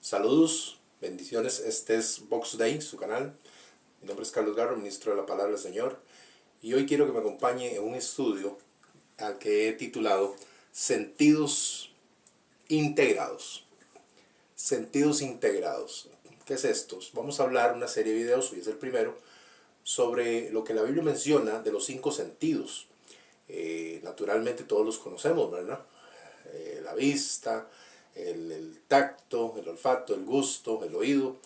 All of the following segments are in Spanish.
Saludos, bendiciones, este es Vox Day, su canal. Mi nombre es Carlos Garro, ministro de la Palabra del Señor. Y hoy quiero que me acompañe en un estudio al que he titulado Sentidos Integrados. Sentidos integrados. ¿Qué es esto? Vamos a hablar una serie de videos, hoy es el primero, sobre lo que la Biblia menciona de los 5 sentidos. Naturalmente todos los conocemos, ¿verdad? La vista, el tacto, el olfato, el gusto, el oído.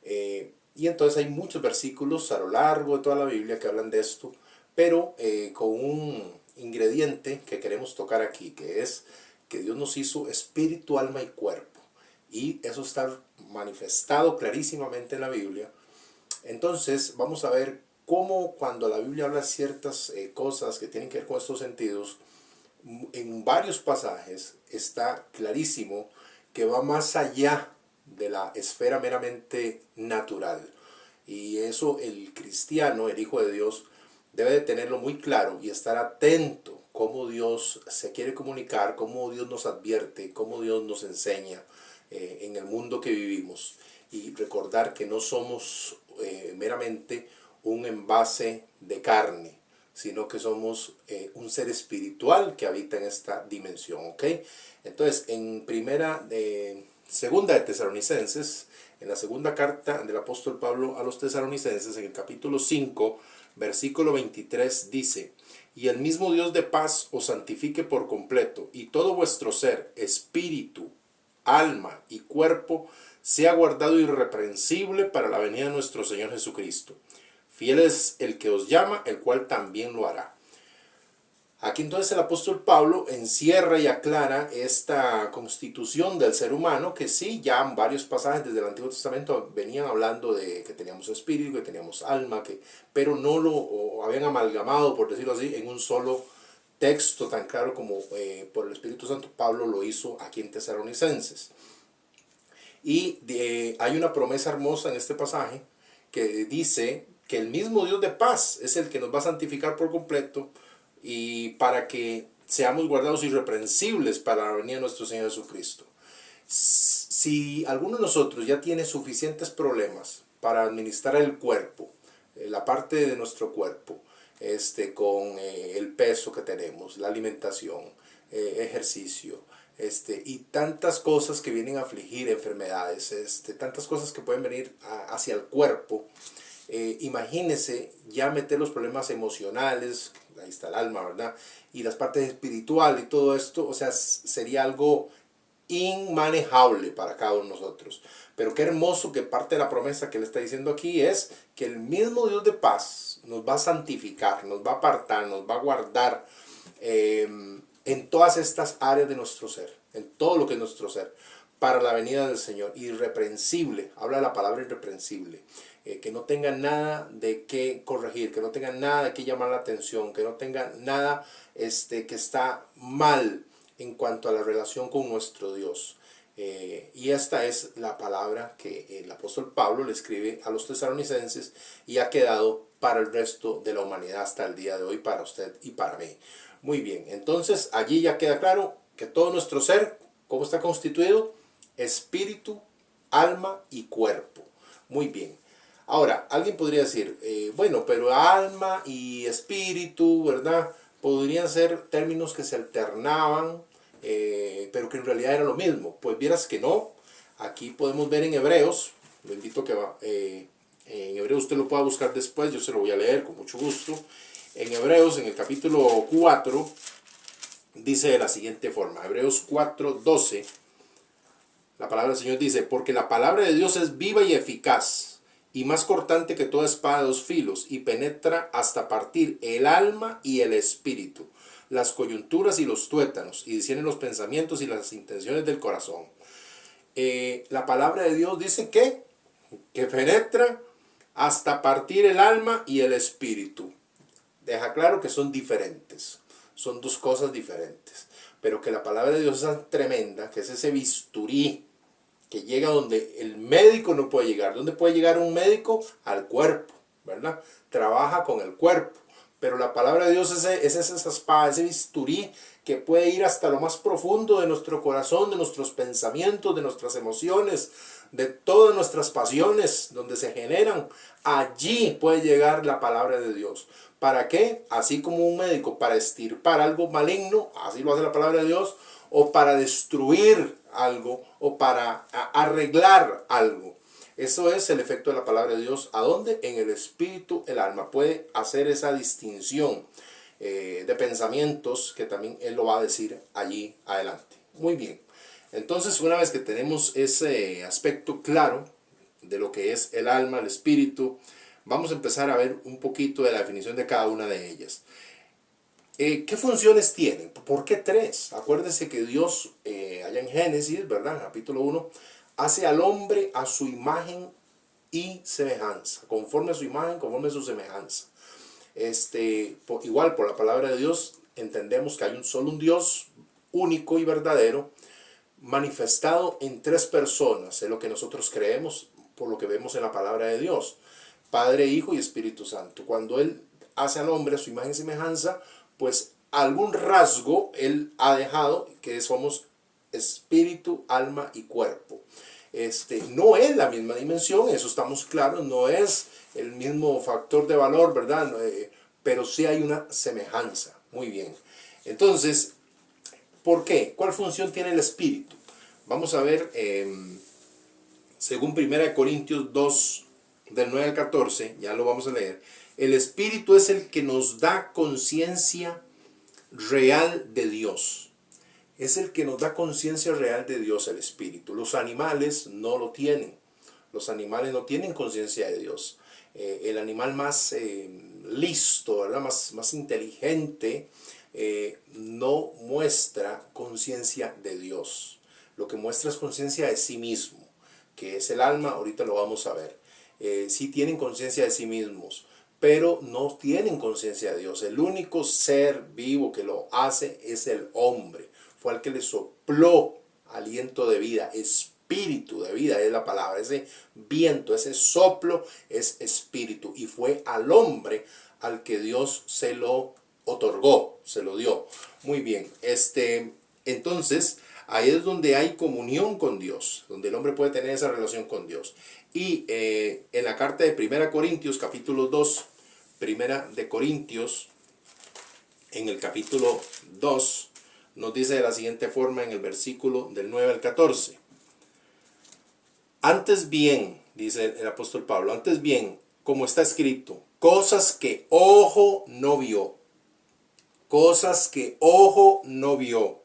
Y entonces hay muchos versículos a lo largo de toda la Biblia que hablan de esto, pero con un ingrediente que queremos tocar aquí, que es que Dios nos hizo espíritu, alma y cuerpo. Y eso está manifestado clarísimamente en la Biblia. Entonces vamos a ver cómo cuando la Biblia habla ciertas cosas que tienen que ver con estos sentidos, en varios pasajes está clarísimo que va más allá de la esfera meramente natural. Y eso el cristiano, el Hijo de Dios, debe de tenerlo muy claro y estar atento cómo Dios se quiere comunicar, cómo Dios nos advierte, cómo Dios nos enseña en el mundo que vivimos. Y recordar que no somos meramente un envase de carne, sino que somos un ser espiritual que habita en esta dimensión, ¿ok? Entonces, segunda de Tesalonicenses, en la segunda carta del apóstol Pablo a los tesalonicenses, en el capítulo 5, versículo 23, dice: y el mismo Dios de paz os santifique por completo, y todo vuestro ser, espíritu, alma y cuerpo, sea guardado irreprensible para la venida de nuestro Señor Jesucristo. Fiel es el que os llama, el cual también lo hará. Aquí entonces el apóstol Pablo encierra y aclara esta constitución del ser humano, que sí, ya en varios pasajes desde el Antiguo Testamento venían hablando de que teníamos espíritu, que teníamos alma, pero no lo habían amalgamado, por decirlo así, en un solo texto tan claro como por el Espíritu Santo Pablo lo hizo aquí en Tesalonicenses. Y hay una promesa hermosa en este pasaje que dice que el mismo Dios de paz es el que nos va a santificar por completo y para que seamos guardados irreprensibles para la venida de nuestro Señor Jesucristo. Si alguno de nosotros ya tiene suficientes problemas para administrar el cuerpo, la parte de nuestro cuerpo, con el peso que tenemos, la alimentación, ejercicio, y tantas cosas que vienen a afligir, enfermedades, tantas cosas que pueden venir hacia el cuerpo. Imagínese ya meter los problemas emocionales, ahí está el alma, ¿verdad? Y las partes espirituales y todo esto, o sea, sería algo inmanejable para cada uno de nosotros. Pero qué hermoso que parte de la promesa que él está diciendo aquí es que el mismo Dios de paz nos va a santificar, nos va a apartar, nos va a guardar en todas estas áreas de nuestro ser, en todo lo que es nuestro ser, para la venida del Señor. Irreprensible, habla la palabra irreprensible. Que no tengan nada de qué corregir, que no tengan nada de qué llamar la atención, que no tengan nada que está mal en cuanto a la relación con nuestro Dios. Y esta es la palabra que el apóstol Pablo le escribe a los tesalonicenses y ha quedado para el resto de la humanidad hasta el día de hoy, para usted y para mí. Muy bien, entonces allí ya queda claro que todo nuestro ser, ¿cómo está constituido? Espíritu, alma y cuerpo. Muy bien. Ahora, alguien podría decir, bueno, pero alma y espíritu, ¿verdad? Podrían ser términos que se alternaban, pero que en realidad era lo mismo. Pues vieras que no. Aquí podemos ver en Hebreos, lo invito a que en Hebreos usted lo pueda buscar después, yo se lo voy a leer con mucho gusto. En Hebreos, en el capítulo 4, dice de la siguiente forma, Hebreos 4:12, la palabra del Señor dice: porque la palabra de Dios es viva y eficaz, y más cortante que toda espada de 2 filos, y penetra hasta partir el alma y el espíritu, las coyunturas y los tuétanos, y discierne los pensamientos y las intenciones del corazón. La palabra de Dios dice que penetra hasta partir el alma y el espíritu. Deja claro que son diferentes, son 2 cosas diferentes, pero que la palabra de Dios es tan tremenda, que es ese bisturí que llega donde el médico no puede llegar. ¿Dónde puede llegar un médico? Al cuerpo, ¿verdad? Trabaja con el cuerpo, pero la palabra de Dios es esa espada, ese bisturí que puede ir hasta lo más profundo de nuestro corazón, de nuestros pensamientos, de nuestras emociones, de todas nuestras pasiones, donde se generan. Allí puede llegar la palabra de Dios. ¿Para qué? Así como un médico, para extirpar algo maligno, así lo hace la palabra de Dios, o para destruir algo, o para arreglar algo. Eso es el efecto de la palabra de Dios. ¿A dónde? En el espíritu, el alma. Puede hacer esa distinción de pensamientos que también Él lo va a decir allí adelante. Muy bien. Entonces, una vez que tenemos ese aspecto claro de lo que es el alma, el espíritu, vamos a empezar a ver un poquito de la definición de cada una de ellas. ¿Qué funciones tienen? ¿Por qué tres? Acuérdense que Dios, allá en Génesis, ¿verdad? Capítulo 1, hace al hombre a su imagen y semejanza, conforme a su imagen, conforme a su semejanza. Igual por la palabra de Dios entendemos que hay solo un Dios único y verdadero, manifestado en tres personas, es lo que nosotros creemos por lo que vemos en la palabra de Dios: Padre, Hijo y Espíritu Santo. Cuando Él hace al hombre a su imagen y semejanza, pues algún rasgo Él ha dejado, que somos espíritu, alma y cuerpo. No es la misma dimensión, eso estamos claros, no es el mismo factor de valor, ¿verdad? Pero sí hay una semejanza. Muy bien. Entonces, ¿por qué? ¿Cuál función tiene el espíritu? Vamos a ver, según 1 Corintios 2, del 9 al 14, ya lo vamos a leer. El espíritu es el que nos da conciencia real de Dios. Es el que nos da conciencia real de Dios, el espíritu. Los animales no lo tienen. Los animales no tienen conciencia de Dios. El animal más listo, ¿verdad? Más inteligente, no muestra conciencia de Dios. Lo que muestra es conciencia de sí mismo, que es el alma. Ahorita lo vamos a ver. Sí tienen conciencia de sí mismos, pero no tienen conciencia de Dios. El único ser vivo que lo hace es el hombre. Fue al que le sopló aliento de vida, espíritu de vida es la palabra. Ese viento, ese soplo es espíritu, y fue al hombre al que Dios se lo otorgó, se lo dio. Muy bien, entonces ahí es donde hay comunión con Dios, donde el hombre puede tener esa relación con Dios. Y en la carta de 1 Corintios, capítulo 2, 1 de Corintios, en el capítulo 2, nos dice de la siguiente forma en el versículo del 9 al 14. Antes bien, dice el apóstol Pablo, antes bien, como está escrito, cosas que ojo no vio, cosas que ojo no vio,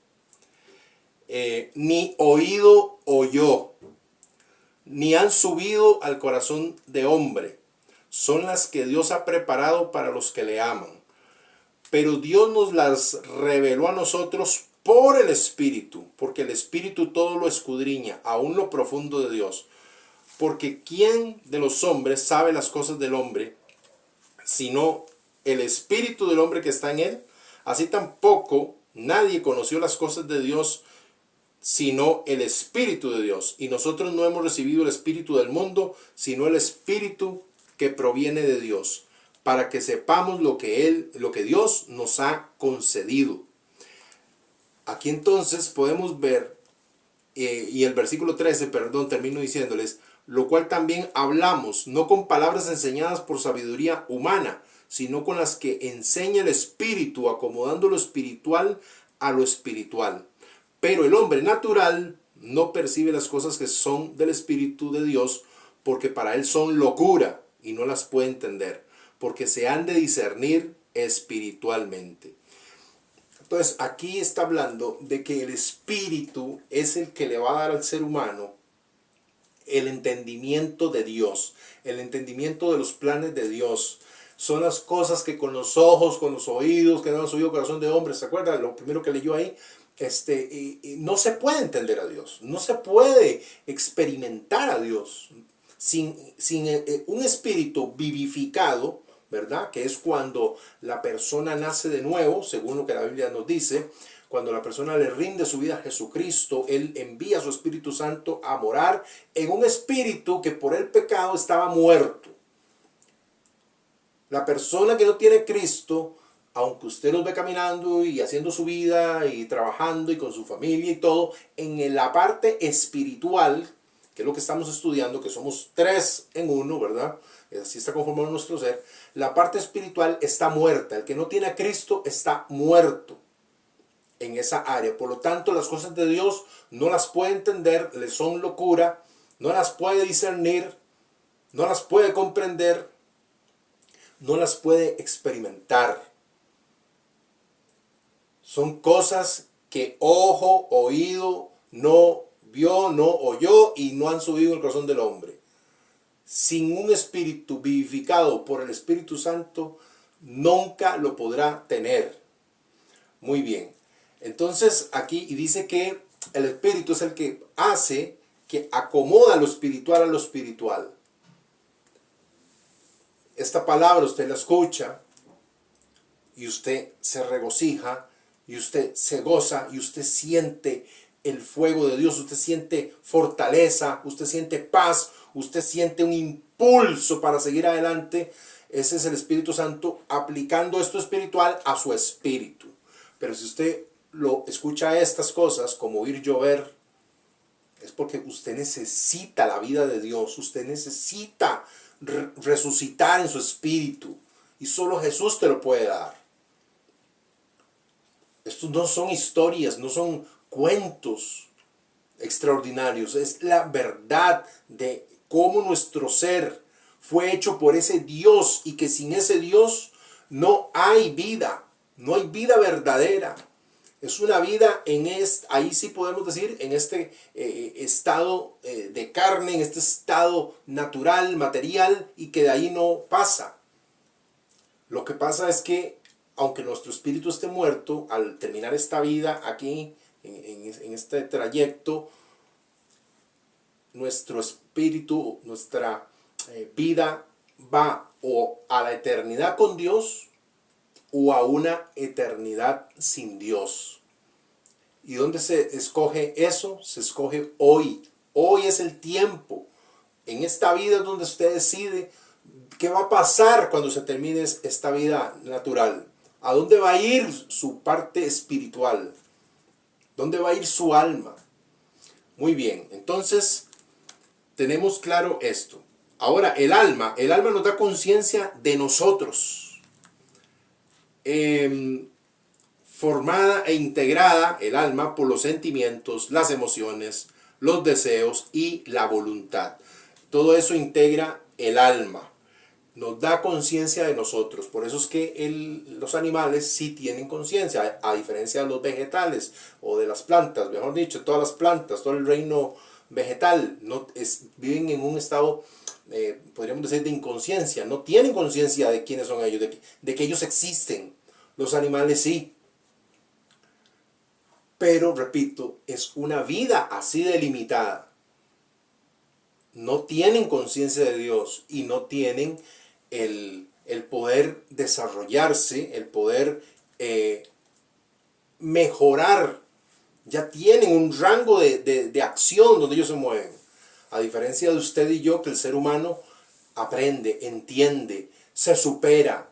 ni oído oyó, ni han subido al corazón de hombre, son las que Dios ha preparado para los que le aman. Pero Dios nos las reveló a nosotros por el Espíritu, porque el Espíritu todo lo escudriña, aún lo profundo de Dios. Porque ¿quién de los hombres sabe las cosas del hombre, sino el Espíritu del hombre que está en él? Así tampoco nadie conoció las cosas de Dios, sino el Espíritu de Dios. Y nosotros no hemos recibido el Espíritu del mundo, sino el Espíritu que proviene de Dios, para que sepamos lo que Dios nos ha concedido. Aquí entonces podemos ver, y el versículo 13, termino diciéndoles, lo cual también hablamos, no con palabras enseñadas por sabiduría humana, sino con las que enseña el Espíritu, acomodando lo espiritual a lo espiritual. Pero el hombre natural no percibe las cosas que son del Espíritu de Dios, porque para él son locura y no las puede entender, porque se han de discernir espiritualmente. Entonces aquí está hablando de que el Espíritu es el que le va a dar al ser humano el entendimiento de Dios, el entendimiento de los planes de Dios. Son las cosas que con los ojos, con los oídos, que no han subido corazón de hombre. ¿Se acuerdan? Lo primero que leyó ahí. No se puede entender a Dios, no se puede experimentar a Dios sin un espíritu vivificado, ¿verdad? Que es cuando la persona nace de nuevo, según lo que la Biblia nos dice. Cuando la persona le rinde su vida a Jesucristo, Él envía a su Espíritu Santo a morar en un espíritu que por el pecado estaba muerto. La persona que no tiene Cristo, aunque usted los ve caminando y haciendo su vida y trabajando y con su familia y todo, en la parte espiritual, que es lo que estamos estudiando, que somos tres en uno, ¿verdad? Así está conformado nuestro ser. La parte espiritual está muerta. El que no tiene a Cristo está muerto en esa área. Por lo tanto, las cosas de Dios no las puede entender, le son locura, no las puede discernir, no las puede comprender, no las puede experimentar. Son cosas que ojo, oído, no vio, no oyó y no han subido el corazón del hombre. Sin un espíritu vivificado por el Espíritu Santo, nunca lo podrá tener. Muy bien. Entonces aquí dice que el Espíritu es el que hace, que acomoda lo espiritual a lo espiritual. Esta palabra usted la escucha y usted se regocija y usted se goza y usted siente el fuego de Dios, usted siente fortaleza, usted siente paz, usted siente un impulso para seguir adelante. Ese es el Espíritu Santo aplicando esto espiritual a su espíritu. Pero si usted lo escucha estas cosas como oír llover, es porque usted necesita la vida de Dios, usted necesita resucitar en su espíritu y solo Jesús te lo puede dar. Estos no son historias, no son cuentos extraordinarios, es la verdad de cómo nuestro ser fue hecho por ese Dios y que sin ese Dios no hay vida, no hay vida verdadera. Es una vida ahí sí podemos decir, en este estado de carne, en este estado natural, material, y que de ahí no pasa. Lo que pasa es que, aunque nuestro espíritu esté muerto, al terminar esta vida aquí, en este trayecto, nuestro espíritu, nuestra vida va o a la eternidad con Dios, o a una eternidad sin Dios. ¿Y dónde se escoge eso? Se escoge hoy. Hoy es el tiempo. En esta vida es donde usted decide qué va a pasar cuando se termine esta vida natural. ¿A dónde va a ir su parte espiritual? ¿Dónde va a ir su alma? Muy bien, entonces tenemos claro esto. Ahora, el alma nos da conciencia de nosotros. Formada e integrada el alma por los sentimientos, las emociones, los deseos y la voluntad. Todo eso integra el alma, nos da conciencia de nosotros. Por eso es que los animales sí tienen conciencia, a diferencia de los vegetales o de las plantas, mejor dicho, todas las plantas, todo el reino vegetal viven en un estado, podríamos decir, de inconsciencia, no tienen conciencia de quiénes son ellos, de que ellos existen. Los animales sí. Pero, repito, es una vida así delimitada. No tienen conciencia de Dios y no tienen el poder desarrollarse, el poder mejorar. Ya tienen un rango de acción donde ellos se mueven. A diferencia de usted y yo, que el ser humano aprende, entiende, se supera.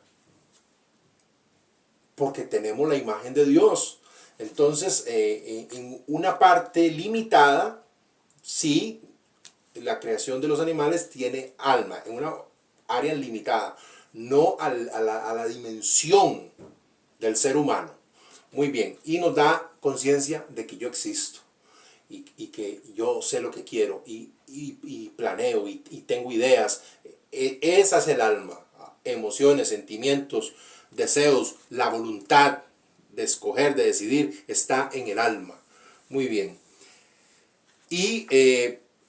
Porque tenemos la imagen de Dios. Entonces, en una parte limitada, sí, la creación de los animales tiene alma, en una área limitada, no a la dimensión del ser humano. Muy bien, y nos da conciencia de que yo existo, y que yo sé lo que quiero, y planeo, y tengo ideas. Esa es el alma, emociones, sentimientos, deseos, la voluntad de escoger, de decidir, está en el alma. Muy bien. Y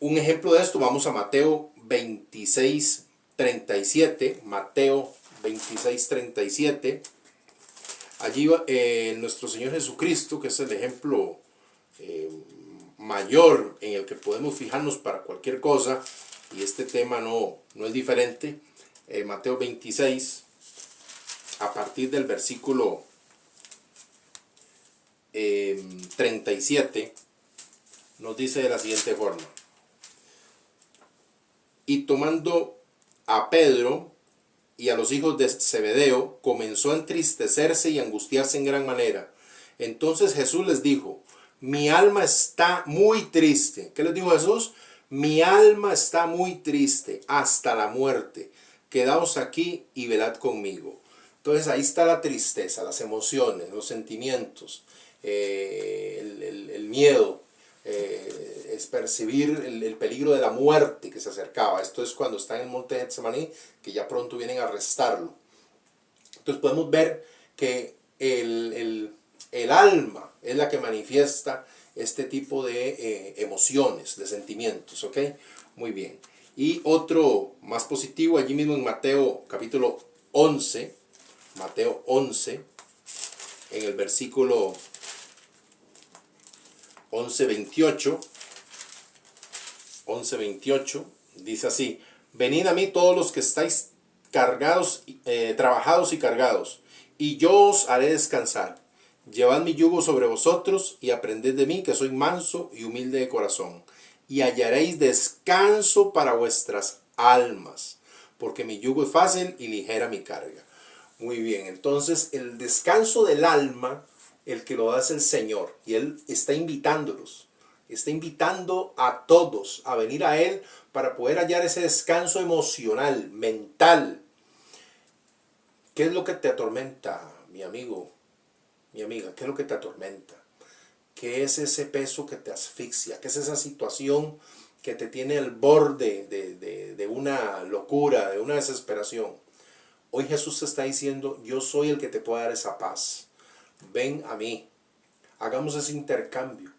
un ejemplo de esto, vamos a Mateo 26:37. Mateo 26:37. Allí nuestro Señor Jesucristo, que es el ejemplo mayor en el que podemos fijarnos para cualquier cosa, y este tema no es diferente. Mateo 26, a partir del versículo 37, nos dice de la siguiente forma: y tomando a Pedro y a los hijos de Zebedeo, comenzó a entristecerse y angustiarse en gran manera. Entonces Jesús les dijo: mi alma está muy triste. ¿Qué les dijo Jesús? Mi alma está muy triste hasta la muerte. Quedaos aquí y velad conmigo. Entonces ahí está la tristeza, las emociones, los sentimientos, el miedo, es percibir el peligro de la muerte que se acercaba. Esto es cuando está en el monte de Getsemaní, que ya pronto vienen a arrestarlo. Entonces podemos ver que el alma es la que manifiesta este tipo de emociones, de sentimientos, ¿ok? Muy bien. Y otro más positivo, allí mismo en Mateo capítulo 11, Mateo 11, en el versículo 11:28, dice así: venid a mí todos los que estáis cargados, trabajados y cargados, y yo os haré descansar. Llevad mi yugo sobre vosotros y aprended de mí, que soy manso y humilde de corazón, y hallaréis descanso para vuestras almas, porque mi yugo es fácil y ligera mi carga. Muy bien, entonces el descanso del alma, el que lo da es el Señor, y Él está invitándolos, está invitando a todos a venir a Él para poder hallar ese descanso emocional, mental. ¿Qué es lo que te atormenta, mi amigo, mi amiga? ¿Qué es lo que te atormenta? ¿Qué es ese peso que te asfixia? ¿Qué es esa situación que te tiene al borde de una locura, de una desesperación? Hoy Jesús te está diciendo: yo soy el que te puede dar esa paz. Ven a mí. Hagamos ese intercambio.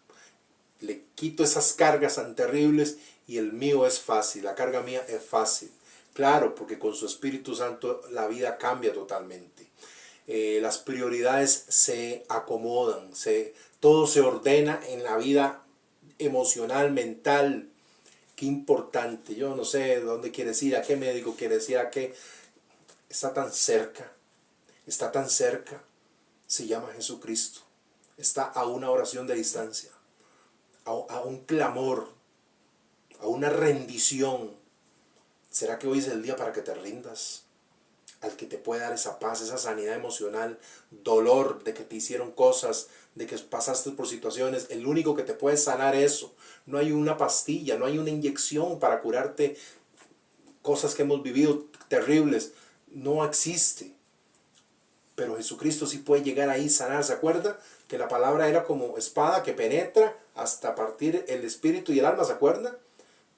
Le quito esas cargas tan terribles y el mío es fácil. La carga mía es fácil. Claro, porque con su Espíritu Santo la vida cambia totalmente. Las prioridades se acomodan. Todo se ordena en la vida emocional, mental. Qué importante. Yo no sé dónde quieres ir, a qué médico quieres ir, a qué. Está tan cerca, está tan cerca, se llama Jesucristo. Está a una oración de distancia, a un clamor, a una rendición. ¿Será que hoy es el día para que te rindas al que te puede dar esa paz, esa sanidad emocional, dolor de que te hicieron cosas, de que pasaste por situaciones? El único que te puede sanar eso. No hay una pastilla, no hay una inyección para curarte cosas que hemos vivido terribles. No existe. Pero Jesucristo sí puede llegar ahí, sanar. ¿Se acuerda? Que la palabra era como espada que penetra hasta partir el espíritu y el alma. ¿Se acuerda?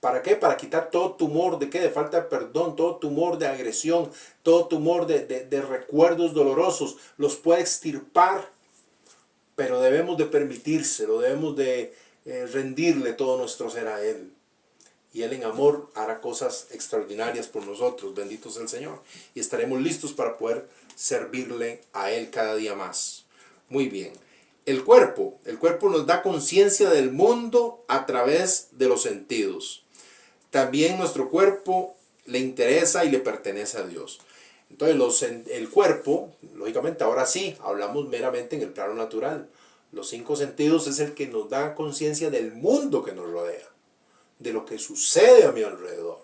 ¿Para qué? Para quitar todo tumor de qué, de falta de perdón, todo tumor de agresión, todo tumor de recuerdos dolorosos. Los puede extirpar, pero debemos de permitírselo, debemos de rendirle todo nuestro ser a Él. Y Él en amor hará cosas extraordinarias por nosotros. Bendito sea el Señor. Y estaremos listos para poder servirle a Él cada día más. Muy bien. El cuerpo nos da conciencia del mundo a través de los sentidos. También nuestro cuerpo le interesa y le pertenece a Dios. Entonces el cuerpo, lógicamente ahora sí, hablamos meramente en el plano natural. Los 5 sentidos es el que nos da conciencia del mundo que nos rodea, de lo que sucede a mi alrededor,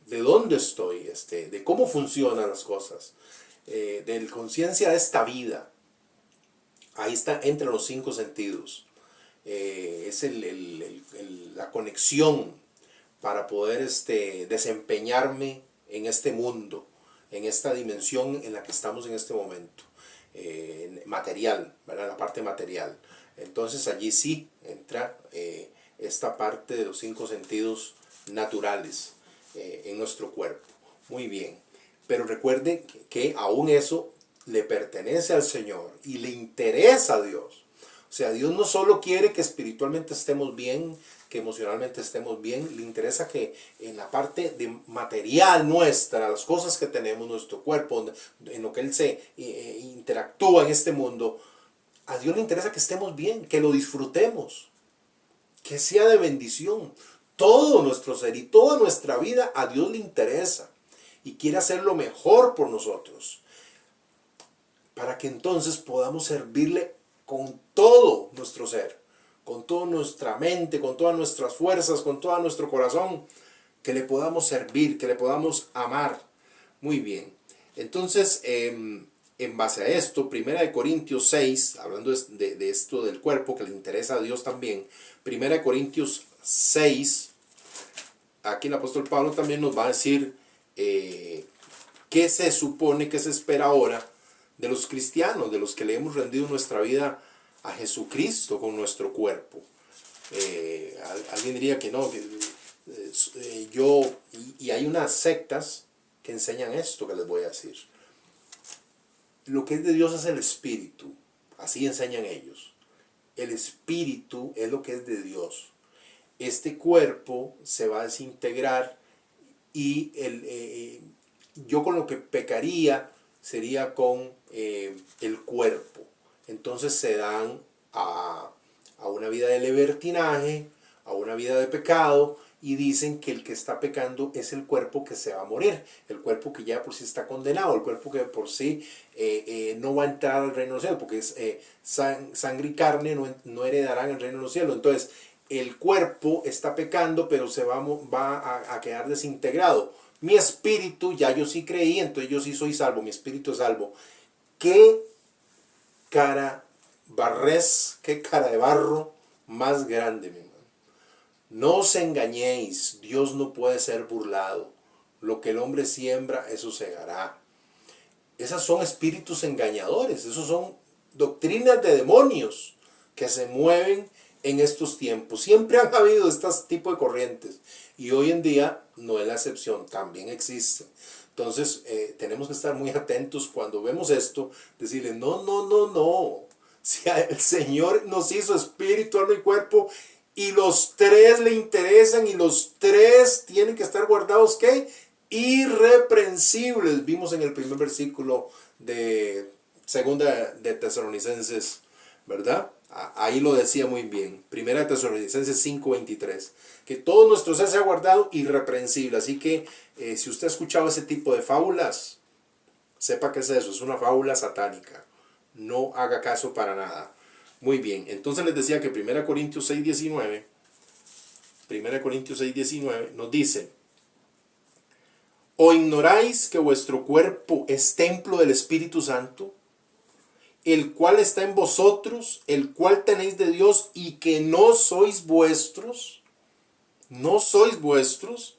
de dónde estoy, de cómo funcionan las cosas, de conciencia de esta vida. Ahí está, entre los 5 sentidos. Es la conexión para poder desempeñarme en este mundo, en esta dimensión en la que estamos en este momento, material, ¿verdad? La parte material. Entonces allí sí entra esta parte de los 5 sentidos naturales en nuestro cuerpo. Muy bien, pero recuerden que aún eso le pertenece al Señor y le interesa a Dios. O sea, Dios no solo quiere que espiritualmente estemos bien, que emocionalmente estemos bien, le interesa que en la parte de material nuestra, las cosas que tenemos, nuestro cuerpo, en lo que Él se interactúa en este mundo, a Dios le interesa que estemos bien, que lo disfrutemos, que sea de bendición. Todo nuestro ser y toda nuestra vida a Dios le interesa y quiere hacer lo mejor por nosotros, para que entonces podamos servirle con todo nuestro ser, con toda nuestra mente, con todas nuestras fuerzas, con todo nuestro corazón, que le podamos servir, que le podamos amar. Muy bien. Entonces, en base a esto, Primera de Corintios 6, hablando de esto del cuerpo que le interesa a Dios también, Primera de Corintios 6, aquí el apóstol Pablo también nos va a decir qué se supone, qué se espera ahora de los cristianos, de los que le hemos rendido nuestra vida a Jesucristo con nuestro cuerpo. Alguien diría que no, que y hay unas sectas que enseñan esto que les voy a decir. Lo que es de Dios es el espíritu, así enseñan ellos. El espíritu es lo que es de Dios. Este cuerpo se va a desintegrar y yo con lo que pecaría sería con el cuerpo. Entonces se dan a una vida de libertinaje, a una vida de pecado, y dicen que el que está pecando es el cuerpo que se va a morir, el cuerpo que ya por sí está condenado, el cuerpo que por sí no va a entrar al reino de los cielos, porque es, sangre y carne no heredarán el reino de los cielos. Entonces el cuerpo está pecando, pero se va a quedar desintegrado. Mi espíritu, ya yo sí creí, entonces yo sí soy salvo, mi espíritu es salvo. ¿Qué cara qué cara de barro más grande, mi hermano? No os engañéis, Dios no puede ser burlado. Lo que el hombre siembra, eso segará. Esas son espíritus engañadores, esos son doctrinas de demonios que se mueven en estos tiempos. Siempre han habido estos tipos de corrientes y hoy en día no es la excepción, también existen. Entonces tenemos que estar muy atentos cuando vemos esto, decirle no, no, no, no. Si el Señor nos hizo espíritu, alma y cuerpo, y los tres le interesan y los tres tienen que estar guardados, ¿qué? Irreprensibles. Vimos en el primer versículo de segunda de Tesalonicenses, ¿verdad? Ahí lo decía muy bien. Primera de Tesalonicenses 5:23. Que todo nuestro ser sea guardado irreprensible. Así que si usted ha escuchado ese tipo de fábulas, sepa que es eso, es una fábula satánica. No haga caso para nada. Muy bien, entonces les decía que 1 Corintios 6:19, 1 Corintios 6:19 nos dice: ¿O ignoráis que vuestro cuerpo es templo del Espíritu Santo, el cual está en vosotros, el cual tenéis de Dios, y que no sois vuestros? No sois vuestros,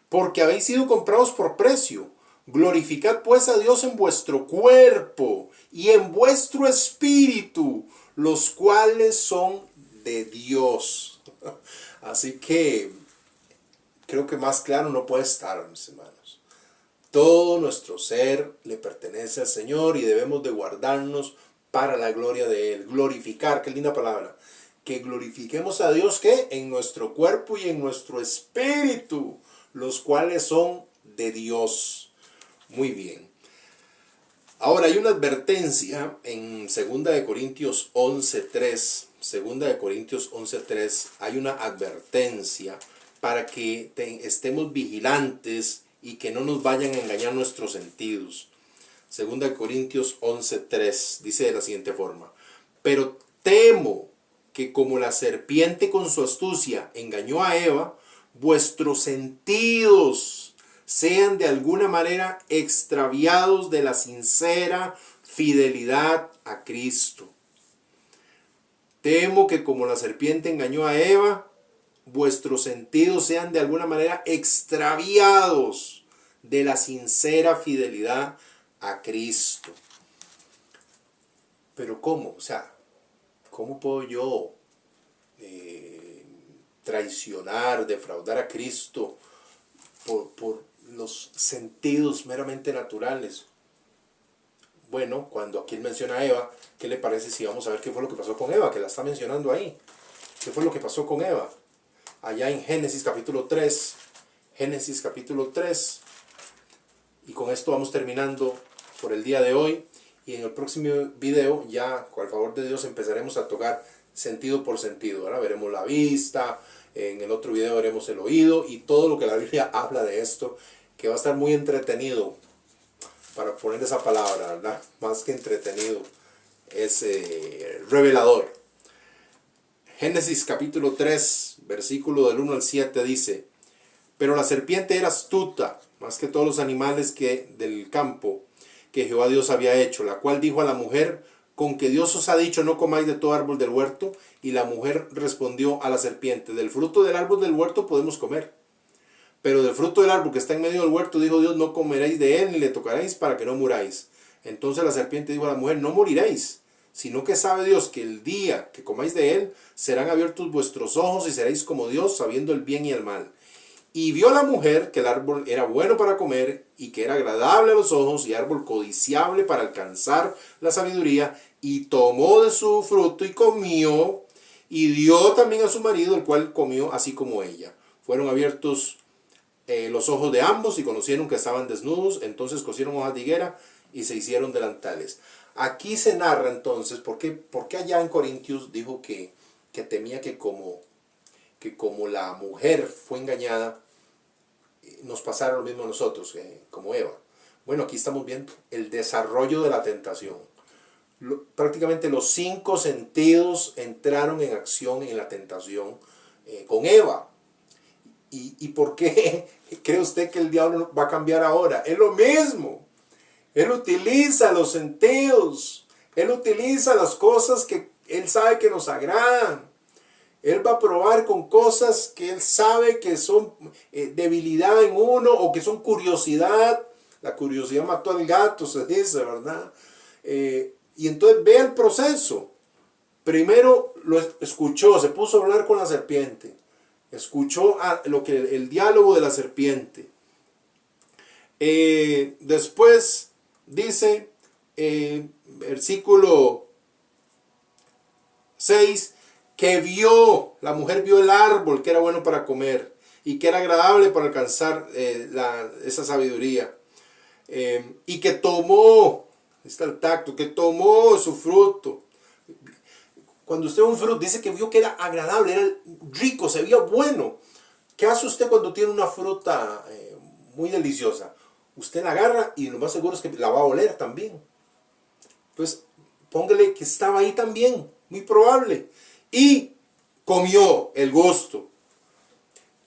porque habéis sido comprados por precio. Glorificad pues a Dios en vuestro cuerpo y en vuestro espíritu, los cuales son de Dios. Así que creo que más claro no puede estar, mis hermanos. Todo nuestro ser le pertenece al Señor y debemos de guardarnos para la gloria de Él. Glorificar, qué linda palabra. Que glorifiquemos a Dios, ¿qué? En nuestro cuerpo y en nuestro espíritu, los cuales son de Dios. Muy bien. Ahora hay una advertencia en 2 de Corintios 11:3. 2 de Corintios 11:3 hay una advertencia para que estemos vigilantes y que no nos vayan a engañar nuestros sentidos. 2 de Corintios 11:3 dice de la siguiente forma: pero temo que como la serpiente con su astucia engañó a Eva, vuestros sentidos sean de alguna manera extraviados de la sincera fidelidad a Cristo. Temo que como la serpiente engañó a Eva, vuestros sentidos sean de alguna manera extraviados de la sincera fidelidad a Cristo. Pero ¿cómo? O sea, ¿cómo puedo yo traicionar, defraudar a Cristo por los sentidos meramente naturales? Bueno, cuando aquí él menciona a Eva, ¿qué le parece si vamos a ver qué fue lo que pasó con Eva? Que la está mencionando ahí. ¿Qué fue lo que pasó con Eva? Allá en Génesis capítulo 3. Génesis capítulo 3. Y con esto vamos terminando por el día de hoy. Y en el próximo video, ya con el favor de Dios, empezaremos a tocar sentido por sentido. Ahora veremos la vista, en el otro video veremos el oído y todo lo que la Biblia habla de esto, que va a estar muy entretenido, para poner esa palabra, ¿verdad? Más que entretenido, es revelador. Génesis capítulo 3, versículo del 1 al 7 dice: Pero la serpiente era astuta, más que todos los animales del campo que Jehová Dios había hecho, la cual dijo a la mujer: con que Dios os ha dicho, no comáis de todo árbol del huerto. Y la mujer respondió a la serpiente: del fruto del árbol del huerto podemos comer, pero del fruto del árbol que está en medio del huerto, dijo Dios, no comeréis de él, ni le tocaréis, para que no muráis. Entonces la serpiente dijo a la mujer: no moriréis, sino que sabe Dios que el día que comáis de él, serán abiertos vuestros ojos y seréis como Dios, sabiendo el bien y el mal. Y vio la mujer que el árbol era bueno para comer, y que era agradable a los ojos, y árbol codiciable para alcanzar la sabiduría, y tomó de su fruto y comió, y dio también a su marido, el cual comió así como ella. Fueron abiertos los ojos de ambos, y conocieron que estaban desnudos. Entonces cosieron hojas de higuera y se hicieron delantales. Aquí se narra entonces por qué allá en Corintios dijo que temía que como la mujer fue engañada, nos pasara lo mismo a nosotros, como Eva. Bueno, aquí estamos viendo el desarrollo de la tentación. Prácticamente los 5 sentidos entraron en acción en la tentación con Eva. ¿Y por qué cree usted que el diablo va a cambiar ahora? Es lo mismo. Él utiliza los sentidos. Él utiliza las cosas que él sabe que nos agradan. Él va a probar con cosas que él sabe que son debilidad en uno, o que son curiosidad. La curiosidad mató al gato, se dice, ¿verdad? Y entonces ve el proceso. Primero lo escuchó, se puso a hablar con la serpiente. Escuchó el diálogo de la serpiente. Después dice, versículo 6, que la mujer vio el árbol que era bueno para comer y que era agradable para alcanzar esa sabiduría. Y que tomó, está el tacto, que tomó su fruto. Cuando usted ve un fruto, dice que vio que era agradable, era rico, se veía bueno. ¿Qué hace usted cuando tiene una fruta muy deliciosa? Usted la agarra y lo más seguro es que la va a oler también. Pues póngale que estaba ahí también, muy probable. Y comió el gusto.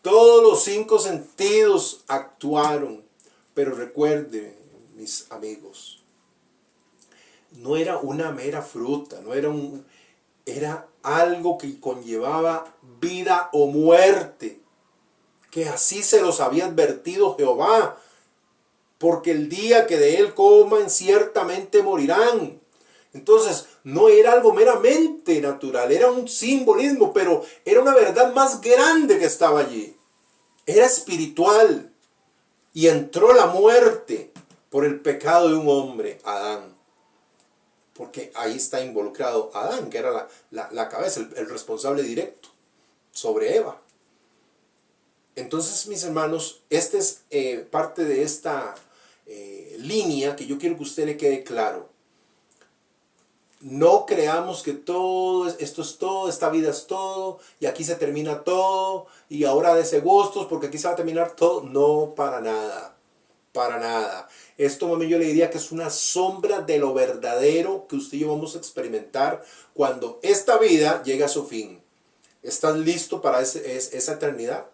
Todos los 5 sentidos actuaron. Pero recuerden, mis amigos, no era una mera fruta, era algo que conllevaba vida o muerte, que así se los había advertido Jehová, porque el día que de él coman ciertamente morirán. Entonces no era algo meramente natural, era un simbolismo, pero era una verdad más grande que estaba allí. Era espiritual, y entró la muerte por el pecado de un hombre, Adán. Porque ahí está involucrado Adán, que era la cabeza, el responsable directo sobre Eva. Entonces, mis hermanos, esta es parte de esta línea que yo quiero que a usted le quede claro. No creamos que todo esto es todo, esta vida es todo, y aquí se termina todo, y ahora dese gustos porque aquí se va a terminar todo. No, para nada. Para nada. Esto, mami, yo le diría que es una sombra de lo verdadero que usted y yo vamos a experimentar cuando esta vida llegue a su fin. ¿Estás listo para esa eternidad?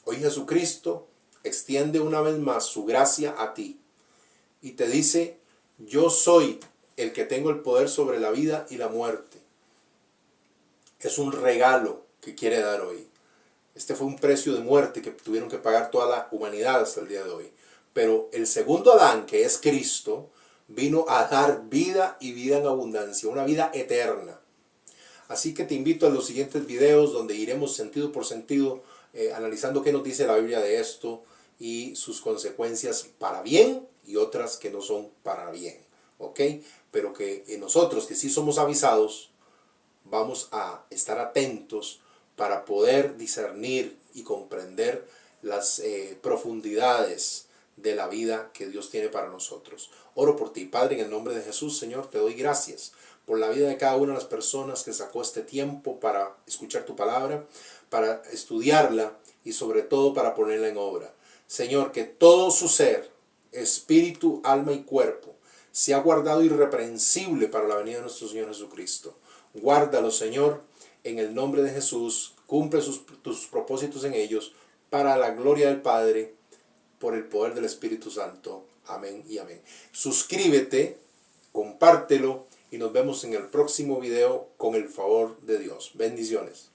Hoy Jesucristo extiende una vez más su gracia a ti y te dice: yo soy el que tengo el poder sobre la vida y la muerte. Es un regalo que quiere dar hoy. Este fue un precio de muerte que tuvieron que pagar toda la humanidad hasta el día de hoy. Pero el segundo Adán, que es Cristo, vino a dar vida, y vida en abundancia, una vida eterna. Así que te invito a los siguientes videos donde iremos sentido por sentido analizando qué nos dice la Biblia de esto y sus consecuencias para bien y otras que no son para bien. ¿Ok? Pero que nosotros, que sí somos avisados, vamos a estar atentos para poder discernir y comprender las profundidades de la vida que Dios tiene para nosotros. Oro por ti, Padre, en el nombre de Jesús. Señor, te doy gracias por la vida de cada una de las personas que sacó este tiempo para escuchar tu palabra, para estudiarla y sobre todo para ponerla en obra. Señor, que todo su ser, espíritu, alma y cuerpo, sea guardado irreprensible para la venida de nuestro Señor Jesucristo. Guárdalo, Señor, en el nombre de Jesús. cumple tus propósitos en ellos, para la gloria del Padre, por el poder del Espíritu Santo. Amén y amén. Suscríbete, compártelo y nos vemos en el próximo video con el favor de Dios. Bendiciones.